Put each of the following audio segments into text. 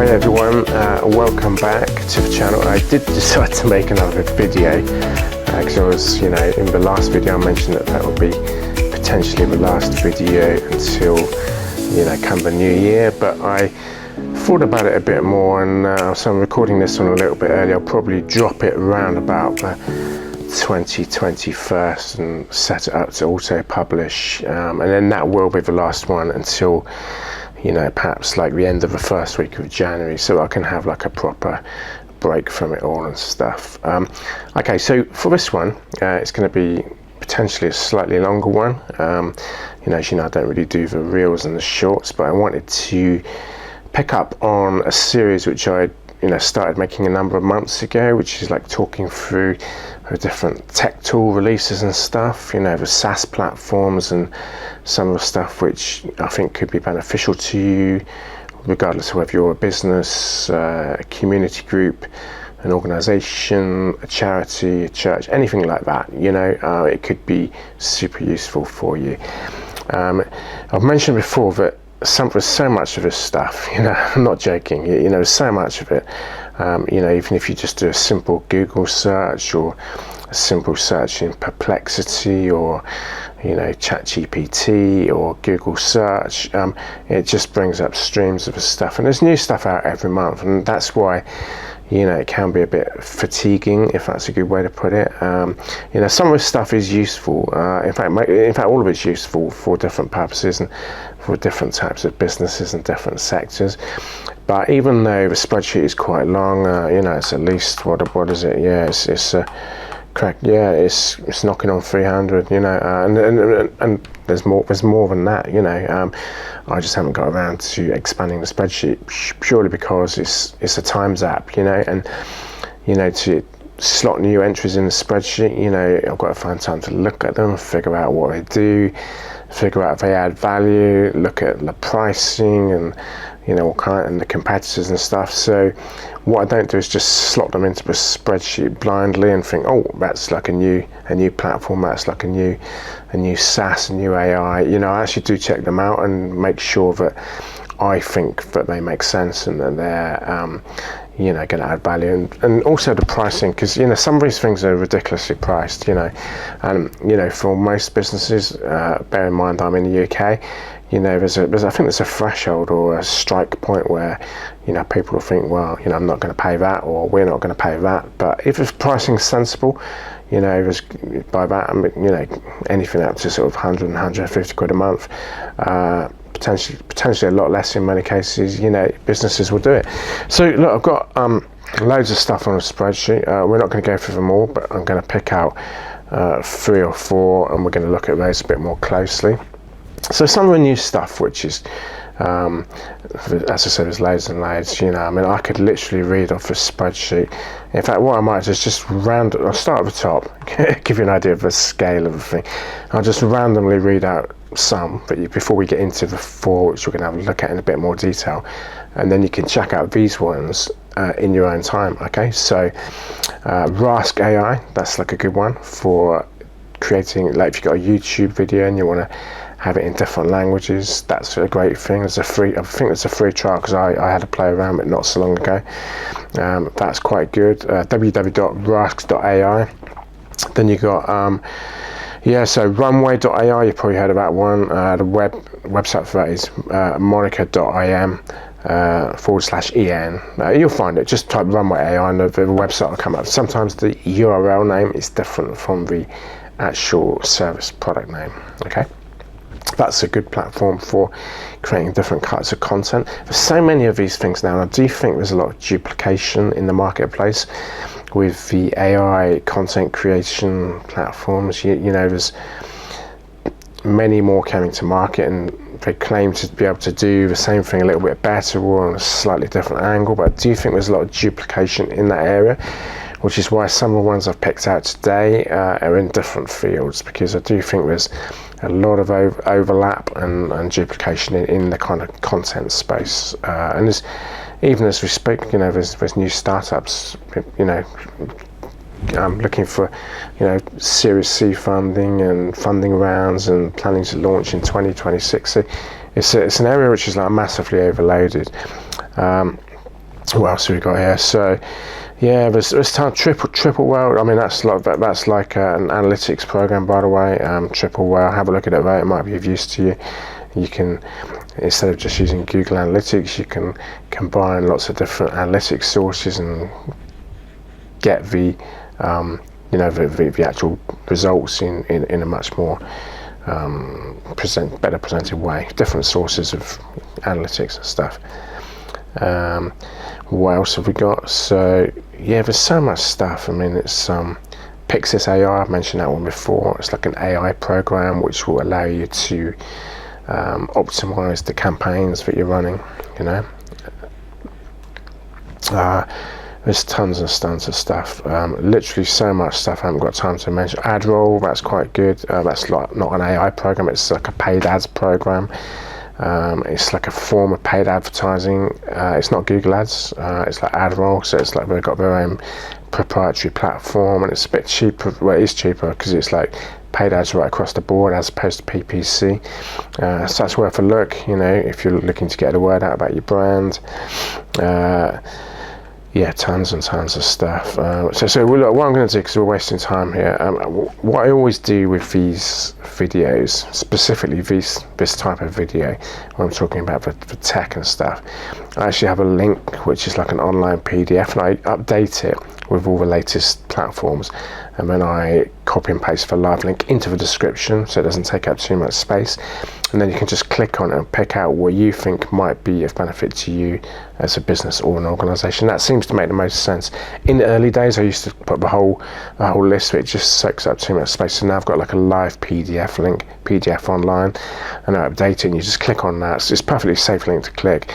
Hi everyone, welcome back to the channel. I did decide to make another video because I was, in the last video I mentioned that would be potentially the last video until, come the new year, but I thought about it a bit more, and so I'm recording this one a little bit early. I'll probably drop it around about 2021 and set it up to auto publish, and then that will be the last one until perhaps like the end of the first week of January, so I can have like a proper break from it all and stuff. Okay, so for this one, it's going to be potentially a slightly longer one. As you know, I don't really do the reels and the shorts, but I wanted to pick up on a series which I started making a number of months ago, which is like talking through the different tech tool releases and stuff, the SaaS platforms and some of the stuff which I think could be beneficial to you, regardless of whether you're a business, a community group, an organization, a charity, a church, anything like that. It could be super useful for you. I've mentioned before that there's so much of this stuff, I'm not joking, there's so much of it, even if you just do a simple Google search or a simple search in Perplexity or ChatGPT or Google search, it just brings up streams of stuff, and there's new stuff out every month, and that's why it can be a bit fatiguing, if that's a good way to put it. Some of this stuff is useful. In fact, all of it's useful for different purposes and for different types of businesses and different sectors. But even though the spreadsheet is quite long, it's at least what is it? Yeah, it's correct. Yeah, it's knocking on 300. And there's more than that. I just haven't got around to expanding the spreadsheet purely because it's a Times app, and to slot new entries in the spreadsheet, I've got to find time to look at them, figure out what they do, figure out if they add value, look at the pricing and what kind, and the competitors and stuff. So what I don't do is just slot them into the spreadsheet blindly and think, oh, that's like a new platform, that's like a new SaaS, a new AI. I actually do check them out and make sure that I think that they make sense and that they're going to add value, and also the pricing, because some of these things are ridiculously priced, and for most businesses, bear in mind I'm in the UK, there's I think there's a threshold or a strike point where people will think, well, I'm not going to pay that, or we're not going to pay that. But if the pricing's sensible, there's by that anything up to sort of 100 and 150 quid a month, potentially a lot less in many cases, businesses will do it. So look, I've got loads of stuff on a spreadsheet. We're not going to go through them all, but I'm going to pick out 3 or 4, and we're going to look at those a bit more closely. So some of the new stuff, which is, as I said, there's loads and loads. I could literally read off a spreadsheet. In fact, what I might do is just I'll start at the top, give you an idea of the scale of the thing. I'll just randomly read out some, but before we get into the 4, which we're going to have a look at in a bit more detail, and then you can check out these ones in your own time. Okay, so Rask AI, that's like a good one for creating, like if you've got a YouTube video and you want to have it in different languages, that's a great thing. I think it's a free trial because I had to play around with it not so long ago. That's quite good. www.rask.ai. Then you got so runway.ai, you probably heard about one. The website for that is monica.im /en. You'll find it, just type runway AI and the website will come up. Sometimes the URL name is different from the actual service product name. Okay, that's a good platform for creating different kinds of content. There's so many of these things now, and I do think there's a lot of duplication in the marketplace with the AI content creation platforms. There's many more coming to market, and they claim to be able to do the same thing a little bit better or on a slightly different angle, but I do think there's a lot of duplication in that area, which is why some of the ones I've picked out today are in different fields, because I do think there's a lot of overlap and duplication in the kind of content space, and there's, even as we speak, there's new startups, looking for, Series C funding and funding rounds and planning to launch in 2026. So it's an area which is like massively overloaded. What else have we got here? So yeah, there's time triple whale. I mean, that's like an analytics program, by the way. Triple whale, have a look at it, right? It might be of use to you. You can, instead of just using Google Analytics, you can combine lots of different analytics sources and get the the actual results in a much more better presented way. Different sources of analytics and stuff. What else have we got? So yeah, there's so much stuff. I mean, it's Pixis AI, I've mentioned that one before. It's like an AI program which will allow you to optimize the campaigns that you're running, you know. There's tons and tons of stuff, literally so much stuff I haven't got time to mention. AdRoll, that's quite good. That's like not an AI program, it's like a paid ads program. It's like a form of paid advertising. It's not Google Ads, it's like AdRoll, so it's like they've got their own proprietary platform, and it's a bit cheaper. Well, it is cheaper because it's like paid ads right across the board as opposed to PPC. So that's worth a look, you know, if you're looking to get the word out about your brand. Yeah, tons and tons of stuff. So look, what I'm going to do, because we're wasting time here, what I always do with these videos, specifically this type of video, when I'm talking about the tech and stuff, I actually have a link which is like an online PDF, and I update it with all the latest platforms, and then I copy and paste the live link into the description so it doesn't take up too much space, and then you can just click on it and pick out what you think might be of benefit to you as a business or an organization. That seems to make the most sense. In the early days I used to put the whole list, but it just soaks up too much space, so now I've got like a live PDF link, PDF online, and I update it and you just click on that. So it's a perfectly safe link to click,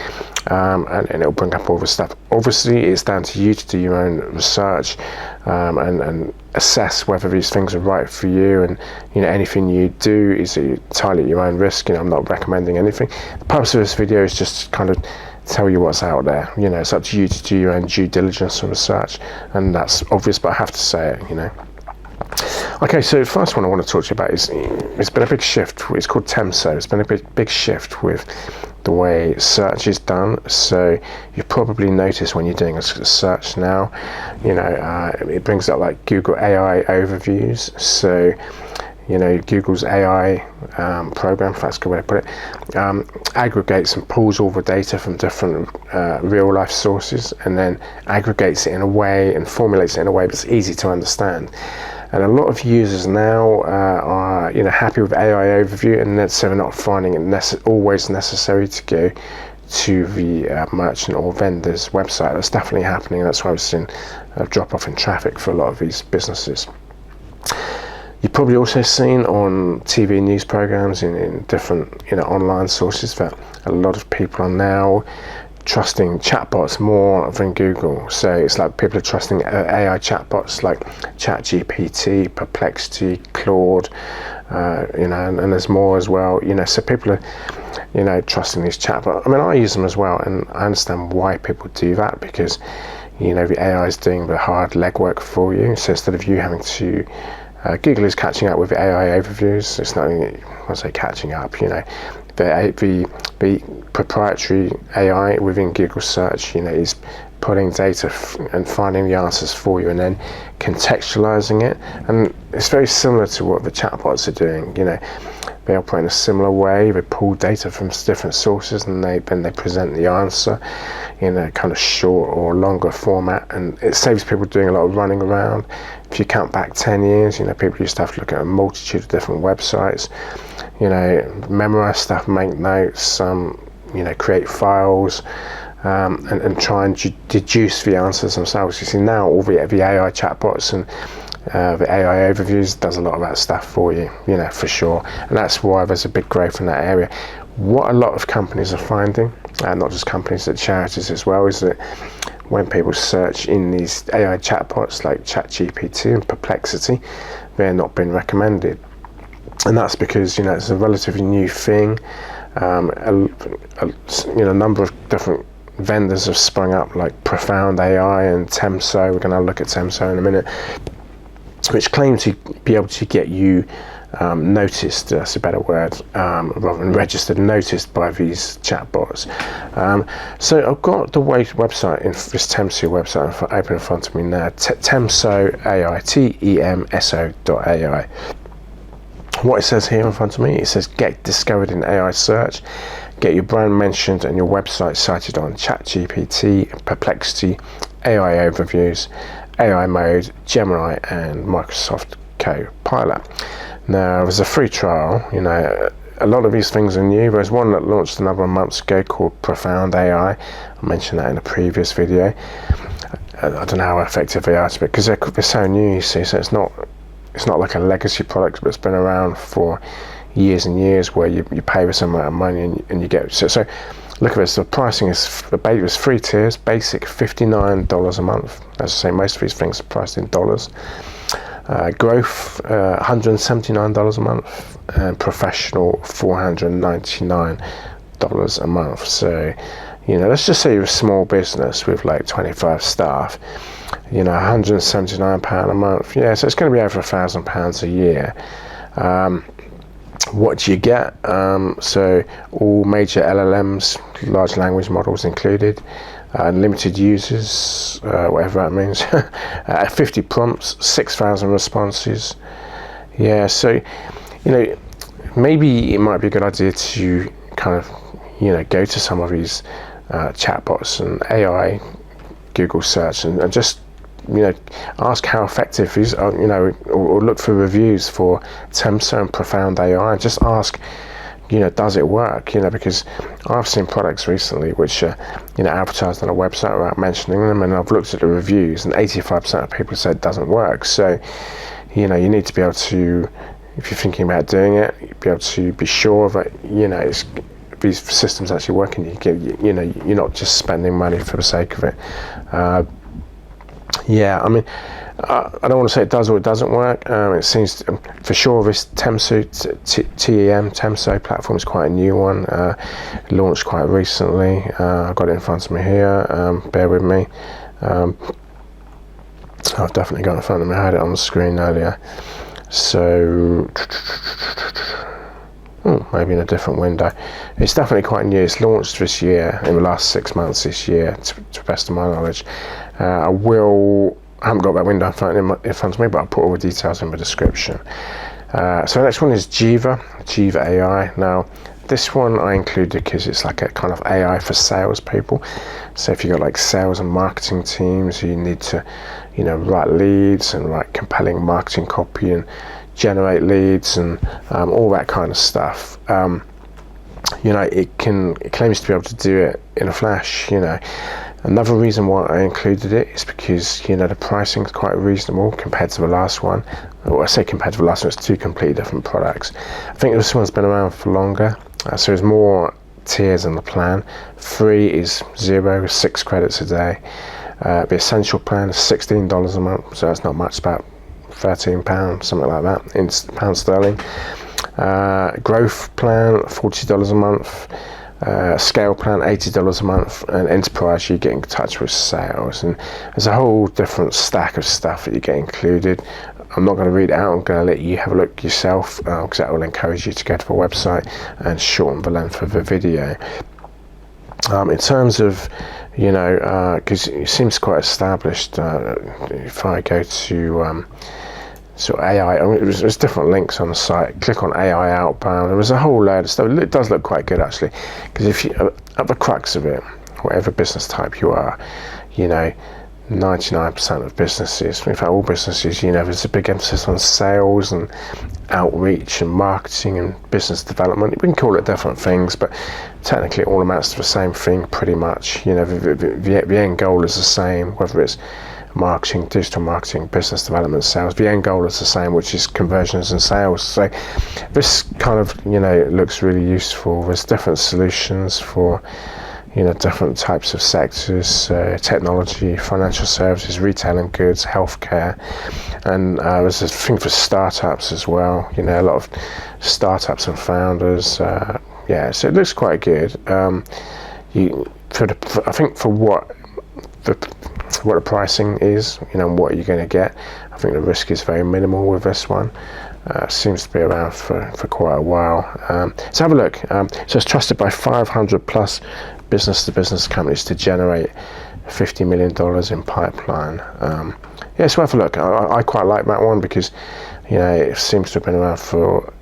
and it'll bring up all the stuff. Obviously it's down to you to do your own research and assess whether these things are right for you, and you know, anything you do is entirely at your own risk. You know, I'm not recommending anything. The purpose of this video is just to kind of tell you what's out there. You know, it's up to you to do your own due diligence and research, and that's obvious, but I have to say it, you know. Okay, so the first one I want to talk to you about is, it's been a big shift. It's called Temso. It's been a big shift with the way search is done. So you've probably noticed when you're doing a search now, you know, it brings up like Google AI overviews. So, you know, Google's AI program, if that's a good way to put it, aggregates and pulls all the data from different real life sources, and then aggregates it in a way and formulates it in a way that's easy to understand. And a lot of users now are, you know, happy with AI overview, and so they're not finding it always necessary to go to the merchant or vendor's website. That's definitely happening. That's why we've seen a drop off in traffic for a lot of these businesses. You've probably also seen on TV news programs in different, you know, online sources that a lot of people are now trusting chatbots more than Google. So it's like people are trusting AI chatbots like ChatGPT, Perplexity, Claude, you know, and there's more as well. You know, so people are, you know, trusting these chatbots. I mean, I use them as well, and I understand why people do that, because, you know, the AI is doing the hard legwork for you. So instead of you having to Google is catching up with AI overviews. It's not, I say catching up, you know, the proprietary AI within Google search, you know, is putting data and finding the answers for you and then contextualizing it. And it's very similar to what the chatbots are doing. You know, they operate in a similar way. They pull data from different sources, and then they present the answer in a kind of short or longer format, and it saves people doing a lot of running around. If you count back 10 years, you know, people used to have to look at a multitude of different websites, you know, memorize stuff, make notes, you know, create files, and try and deduce the answers themselves. You see, now all the AI chatbots and the AI overviews does a lot of that stuff for you, you know, for sure. And that's why there's a big growth in that area. What a lot of companies are finding, not just companies, but charities as well, is that when people search in these AI chatbots like ChatGPT and Perplexity, they're not being recommended. And that's because, you know, it's a relatively new thing. You know, a number of different vendors have sprung up, like Profound AI and Temso. We're going to look at Temso in a minute, which claim to be able to get you noticed, that's a better word, rather than registered, noticed by these chatbots. So I've got the website, in this Temso website open in front of me now, Temso AI, TEMSO.ai. What it says here in front of me, it says get discovered in AI search, get your brand mentioned and your website cited on ChatGPT, Perplexity, AI overviews, AI mode, Gemini and Microsoft Copilot. Now there's a free trial, a lot of these things are new. There's one that launched a number of months ago called Profound AI. I mentioned that in a previous video. I don't know how effective they are, because they're so new, you see, so it's not like a legacy product, but it's been around for years and years, where you pay with some amount of money and you get so look at this. The pricing is, the base was 3 tiers. Basic $59 a month. As I say, most of these things are priced in dollars. Growth $179 a month, and professional $499 a month. So let's just say you're a small business with like 25 staff, £179 a month. Yeah, so it's going to be over £1,000 a year. What do you get? So all major LLMs, large language models included, limited users, whatever that means, 50 prompts, 6,000 responses. Yeah, so maybe it might be a good idea to kind of go to some of these chatbots and AI Google search and just ask how effective these are, or look for reviews for Temso and Profound AI, and just ask, does it work? Because I've seen products recently which are, advertised on a website without mentioning them, and I've looked at the reviews, and 85% of people said it doesn't work. So, you need to be able to, if you're thinking about doing it, be able to be sure that, these systems actually working. You're not just spending money for the sake of it. Yeah, I mean, I don't want to say it does or it doesn't work. It seems for sure this Temso Temso platform is quite a new one, launched quite recently. I've got it in front of me here. Bear with me. I've definitely got it in front of me. I had it on the screen earlier. So maybe in a different window. It's definitely quite new. It's launched this year, in the last 6 months this year, to the best of my knowledge. I haven't got that window in front of me, but I'll put all the details in the description. So the next one is Jiva AI. Now, this one I included because it's like a kind of AI for salespeople. So if you've got like sales and marketing teams, you need to, write leads and write compelling marketing copy and generate leads and all that kind of stuff. It claims to be able to do it in a flash. Another reason why I included it is because the pricing is quite reasonable compared to the last one. Well, I say compared to the last one, it's two completely different products. I think this one's been around for longer, so there's more tiers in the plan. Free is 0, 6 credits a day. The essential plan is $16 a month, so that's not much, about £13, something like that, in pounds sterling. Growth plan, $40 a month. Scale plan, $80 a month, and enterprise, you get in touch with sales, and there's a whole different stack of stuff that you get included. I'm not going to read it out. I'm going to let you have a look yourself, because that will encourage you to go to the website and shorten the length of the video. In terms of, because it seems quite established, if I go to AI, there's different links on the site. Click on AI outbound. There was a whole load of stuff. It does look quite good, actually, because if you, at the crux of it, whatever business type you are, 99% of businesses, in fact all businesses, there's a big emphasis on sales and outreach and marketing and business development. We can call it different things, but technically it all amounts to the same thing pretty much. The end goal is the same, whether it's marketing, digital marketing, business development, sales. The end goal is the same, which is conversions and sales. So this kind of looks really useful. There's different solutions for different types of sectors, technology, financial services, retail and goods, healthcare, and there's a thing for startups as well. A lot of startups and founders. So it looks quite good. I think for what the pricing is, and what you're going to get, I think the risk is very minimal with this one. Seems to be around for quite a while. So have a look. So it's trusted by 500 plus business-to-business companies to generate $50 million in pipeline. Yeah, it's worth a look. I quite like that one because, it seems to have been around for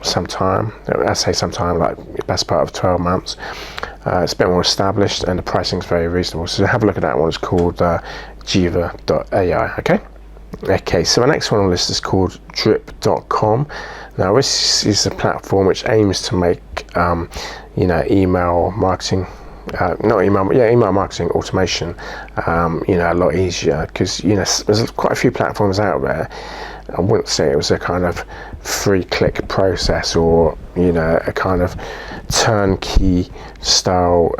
some time. I say some time, like the best part of 12 months. It's a bit more established and the pricing is very reasonable. So have a look at that one. It's called Jiva.ai. Okay, so the next one on the list is called drip.com. Now this is a platform which aims to make email marketing email marketing automation a lot easier, because there's quite a few platforms out there. I wouldn't say it was a kind of free click process or a kind of turnkey style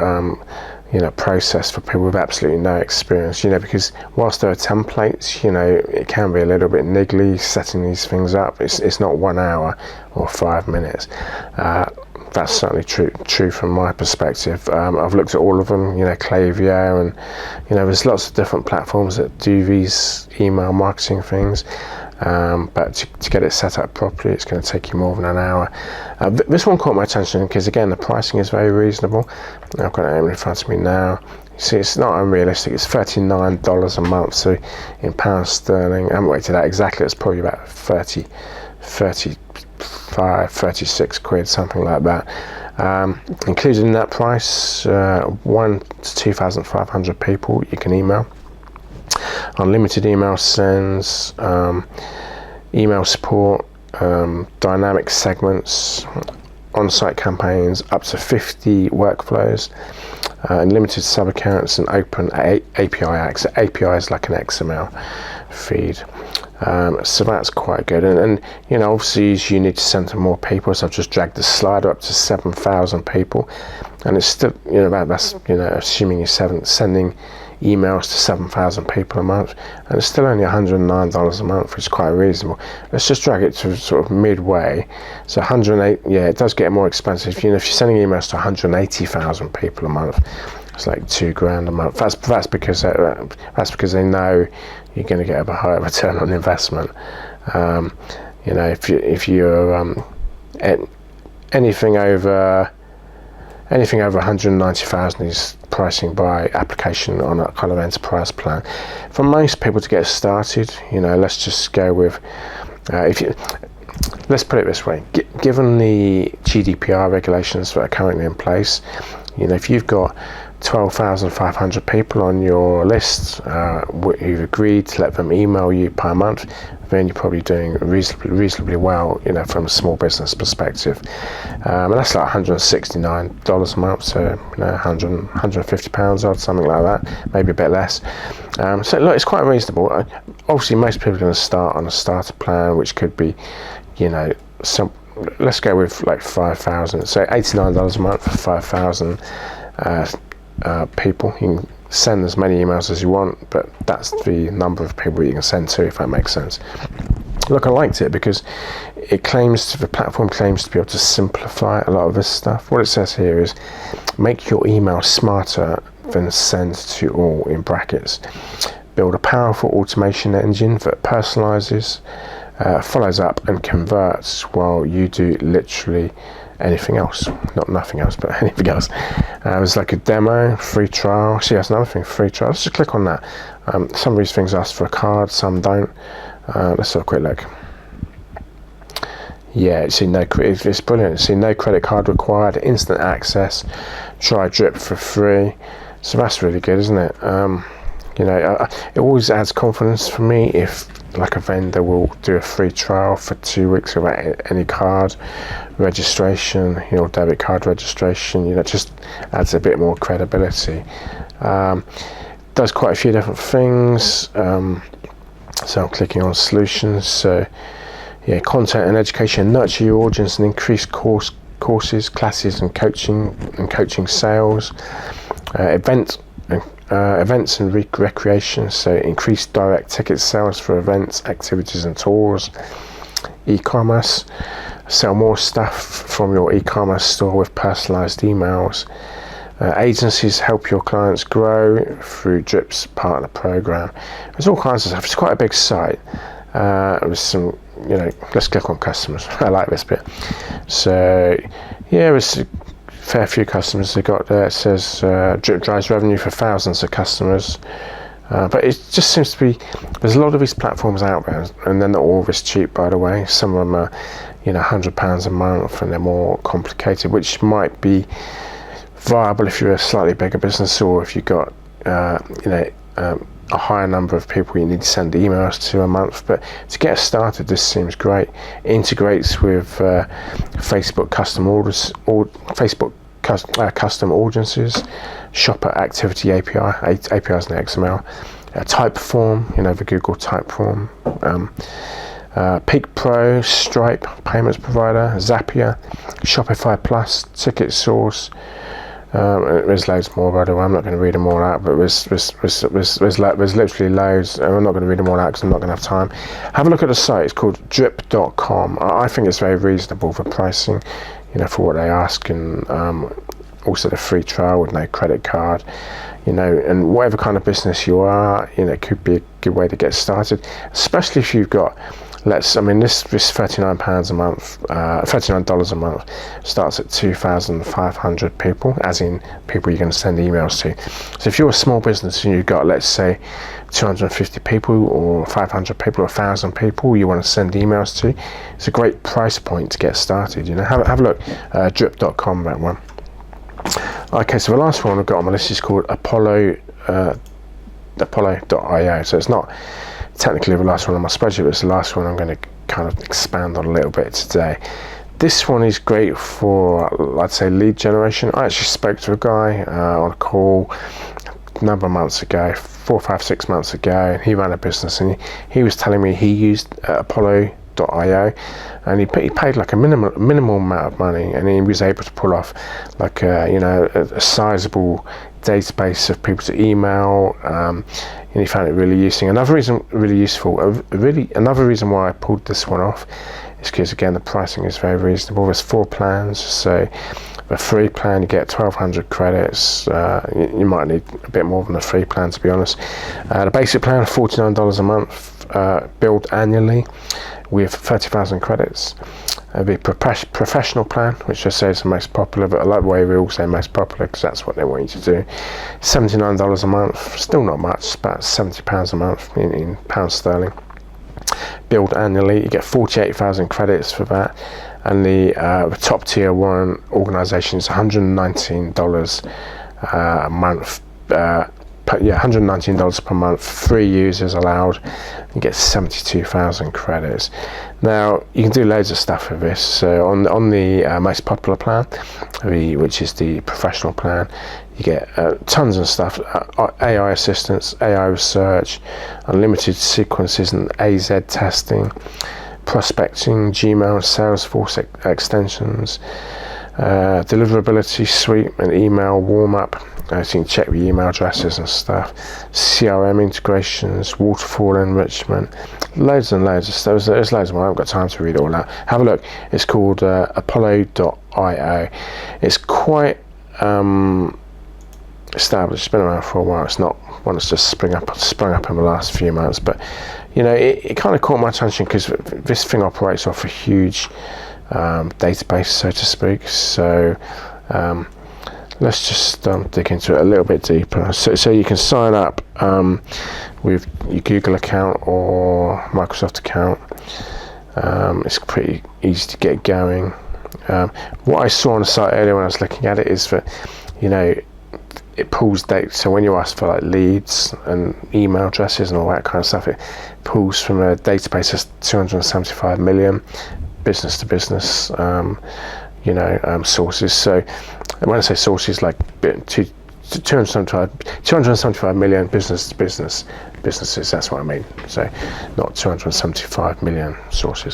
process for people with absolutely no experience, because whilst there are templates, it can be a little bit niggly setting these things up. It's not 1 hour or 5 minutes. That's certainly true from my perspective. I've looked at all of them, Klaviyo, and there's lots of different platforms that do these email marketing things. But to get it set up properly, it's going to take you more than an hour. This one caught my attention because, again, the pricing is very reasonable. I've got it in front of me now. You see, it's not unrealistic. It's $39 a month, so in pounds sterling, I haven't worked it out exactly. It's probably about 36 quid, something like that. Included in that price, 1 to 2,500 people you can email. Unlimited email sends, email support, dynamic segments, on-site campaigns, up to 50 workflows, unlimited sub-accounts, and open API access. API is like an XML feed. So that's quite good, and obviously you need to send to more people, so I've just dragged the slider up to 7,000 people, and it's still that's assuming you're sending emails to 7,000 people a month, and it's still only $109 a month, which is quite reasonable. Let's just drag it to sort of midway. So 108, it does get more expensive. If you're sending emails to 180,000 people a month, it's like $2,000 a month. That's because they know you're going to get a higher return on investment. If you're anything over 190,000 is pricing by application on a kind of enterprise plan. For most people to get started, let's just go with let's put it this way. Given the GDPR regulations that are currently in place, if you've got 12,500 people on your list who've agreed to let them email you per month, then you're probably doing reasonably well, from a small business perspective. And that's like $169 a month, so 150 pounds odd, something like that, maybe a bit less. So look, it's quite reasonable. Obviously, most people are going to start on a starter plan, which could be, let's go with like 5,000. So $89 a month for 5,000 people. You can send as many emails as you want, but that's the number of people you can send to, if that makes sense. Look, I liked it because the platform claims to be able to simplify a lot of this stuff. What it says here is make your email smarter than send to all, in brackets. Build a powerful automation engine that personalizes, follows up and converts while you do literally anything else. Nothing else, but anything else. There's like a demo, free trial. See, that's another thing, free trial. Let's just click on that. Some of these things ask for a card, some don't. Let's have a quick look. Yeah, it's brilliant. See, no credit card required, instant access, try Drip for free. So that's really good, isn't it? It always adds confidence for me if like a vendor will do a free trial for 2 weeks without any card registration, debit card registration. It just adds a bit more credibility. Does quite a few different things. So I'm clicking on solutions. So content and education, nurture your audience and increase courses, classes and coaching sales. Events and recreation, so increase direct ticket sales for events, activities and tours. E-commerce, sell more stuff from your e-commerce store with personalized emails. Agencies, help your clients grow through Drip's partner program. There's all kinds of stuff. It's quite a big site with some let's click on customers. I like this bit. So yeah, it's a fair few customers they got there. It says Drip drives revenue for thousands of customers. But it just seems to be, there's a lot of these platforms out there, and they're not all this cheap, by the way. Some of them are, £100 a month, and they're more complicated, which might be viable if you're a slightly bigger business, or if you've got, a higher number of people you need to send emails to a month. But to get started, this seems great. It integrates with Facebook custom orders, or Facebook custom audiences, shopper activity API, APIs in XML, Typeform, the Google Typeform, Peak Pro, Stripe, payments provider, Zapier, Shopify Plus, Ticket Source. There's loads more, by the way. I'm not going to read them all out, but there's literally loads. I'm not going to read them all out because I'm not going to have time. Have a look at the site. It's called drip.com. I think it's very reasonable for pricing, for what they ask, and also the free trial with no credit card, and whatever kind of business you are, it could be a good way to get started, especially if you've got, this £39 a month, $39 a month starts at 2,500 people, as in people you're going to send emails to. So if you're a small business and you've got, let's say, 250 people or 500 people or 1,000 people you want to send emails to, it's a great price point to get started. Have a look, drip.com, that one. Okay, so the last one I've got on my list is called Apollo.io. So it's not technically the last one on my spreadsheet, but it's the last one I'm going to kind of expand on a little bit today. This one is great for, I'd say, lead generation. I actually spoke to a guy on a call a number of months ago, 4, 5, 6 months ago, and he ran a business, and he was telling me he used Apollo.io, and he paid like a minimal amount of money, and he was able to pull off like a sizable database of people to email, and he found it really useful. Another reason why I pulled this one off is because, again, the pricing is very reasonable. There's 4 plans, so the free plan you get 1,200 credits. You might need a bit more than the free plan, to be honest. The basic plan, $49 a month, billed annually with 30,000 credits. The professional plan, which I say is the most popular, but I like the way we all say most popular because that's what they want you to do. $79 a month, still not much, about £70 a month in pounds sterling. Billed annually, you get 48,000 credits for that, and the top tier one organisation is $119 a month. $119 per month, 3 users allowed. You get 72,000 credits. Now you can do loads of stuff with this. So on the most popular plan, which is the professional plan, you get tons of stuff: AI assistance, AI research, unlimited sequences and AZ testing, prospecting, Gmail, Salesforce extensions, deliverability suite and email warm-up. So you can check the email addresses and stuff, CRM integrations, waterfall enrichment, loads and loads of stuff. There's loads more. I haven't got time to read all that. Have a look. It's called Apollo.io. It's quite established. It's been around for a while. It's not one that's just sprung up in the last few months. But it kind of caught my attention because this thing operates off a huge database, so to speak. So let's just dig into it a little bit deeper. So you can sign up with your Google account or Microsoft account. It's pretty easy to get going. What I saw on the site earlier when I was looking at it is that it pulls data. So when you ask for like leads and email addresses and all that kind of stuff, it pulls from a database of 275 million business to business sources. So when I say sources, like 275 million business to businesses, that's what I mean. So not 275 million sources.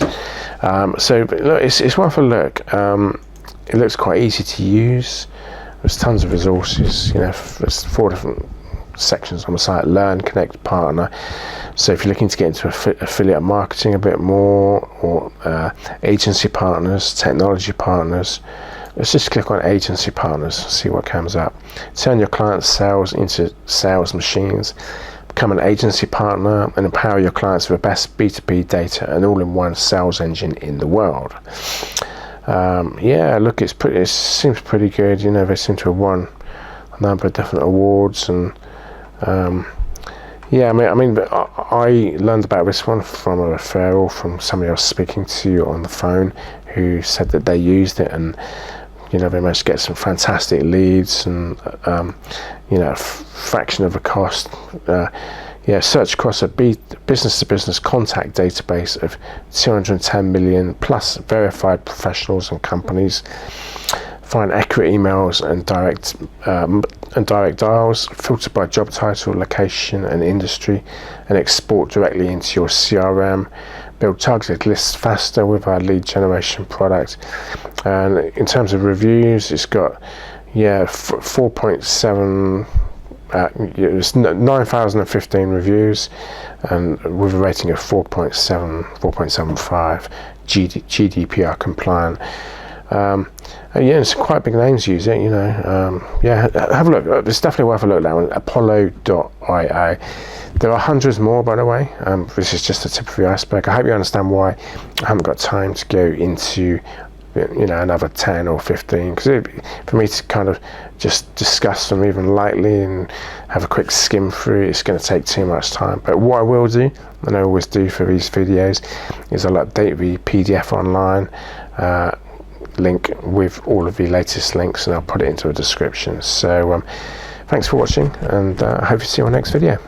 So look, it's worth a look. It looks quite easy to use. There's tons of resources. There's 4 different sections on the site: learn, connect, partner. So if you're looking to get into affiliate marketing a bit more, or agency partners, technology partners, let's just click on agency partners, see what comes up. Turn your clients' sales into sales machines. become an agency partner, and empower your clients with the best B2B data and all-in-one sales engine in the world. Yeah, look, it seems pretty good. You know, they seem to have won a number of different awards, and yeah, I mean, I learned about this one from a referral from somebody I was speaking to on the phone, who said that they used it, and you know, they managed to get some fantastic leads, and you know, a fraction of the cost. Yeah, search across a business-to-business contact database of 210 million plus verified professionals and companies. Find accurate emails and direct dials, filter by job title, location, and industry, and export directly into your CRM. Build targeted lists faster with our lead generation product. And in terms of reviews, it's got 4.7. It was 9,015 reviews, and with a rating of 4.75, GDPR compliant. Yeah, it's quite big names use it, you know. Yeah, have a look. It's definitely worth a look now. Apollo.io. There are hundreds more, by the way. This is just the tip of the iceberg. I hope you understand why I haven't got time to go into, you know, another 10 or 15, because for me to kind of just discuss them even lightly and have a quick skim through, it's going to take too much time. But what I will do, and I always do for these videos, is I'll update the PDF online link with all of the latest links, and I'll put it into a description. So thanks for watching, and I hope to see you on the next video.